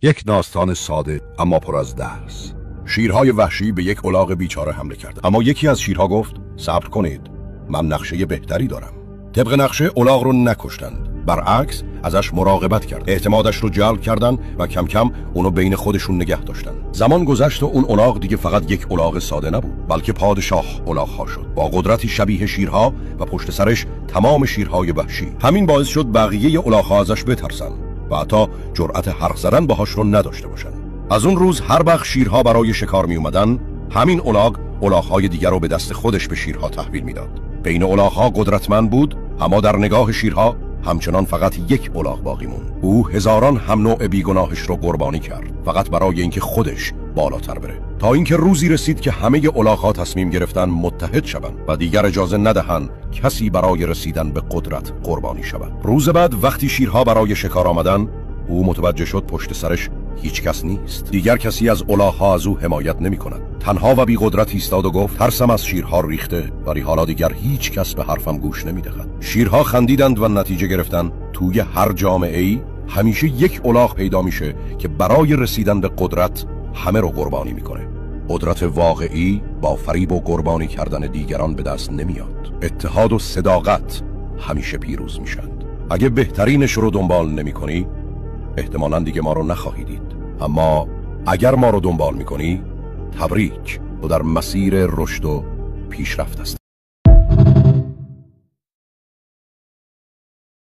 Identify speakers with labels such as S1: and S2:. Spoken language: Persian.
S1: یک داستان ساده اما پر از درس. شیرهای وحشی به یک الاغ بیچاره حمله کرد، اما یکی از شیرها گفت صبر کنید، من نقشه بهتری دارم. طبق نقشه الاغ رو نکشتند، برعکس ازش مراقبت کرد، اعتمادش رو جلب کردن و کم کم اونو بین خودشون نگه داشتن. زمان گذشت و اون الاغ دیگه فقط یک الاغ ساده نبود، بلکه پادشاه الاغ‌ها شد، با قدرتی شبیه شیرها و پشت سرش تمام شیرهای وحشی. همین باعث شد بقیه الاغ‌ها ازش بترسن و حتی جرأت حرف زدن باهاش رو نداشته باشن. از اون روز هر وقت شیرها برای شکار می اومدن، همین الاغ‌های دیگر رو به دست خودش به شیرها تحویل میداد. بین الاغ‌ها قدرتمند بود، اما در نگاه شیرها همچنان فقط یک الاغ باقی موند. او هزاران هم نوع بیگناهش رو قربانی کرد، فقط برای اینکه خودش بالاتر بره، تا اینکه روزی رسید که همه الاغ‌ها تصمیم گرفتن متحد شوند و دیگر اجازه ندهند کسی برای رسیدن به قدرت قربانی شود. روز بعد وقتی شیرها برای شکار آمدن، او متوجه شد پشت سرش هیچ کس نیست. دیگر کسی از الاغ‌ها از او حمایت نمی کند. تنها و بی قدرت ایستاد و گفت ترسم از شیرها ریخته، ولی حالا دیگر هیچ کس به حرفم گوش نمی دهد. شیرها خندیدند و نتیجه گرفتن توی هر جامعه‌ای همیشه یک الاغ پیدا میشه که برای رسیدن به قدرت همه رو قربانی میکنه. قدرت واقعی با فریب و قربانی کردن دیگران به دست نمیاد. اتحاد و صداقت همیشه پیروز میشن. اگه بهترینش رو دنبال نمی‌کنی، احتمالاً دیگه ما رو نخواهی دید. اما اگر ما رو دنبال میکنی، تبریک، تو در مسیر رشد و پیشرفت هستی.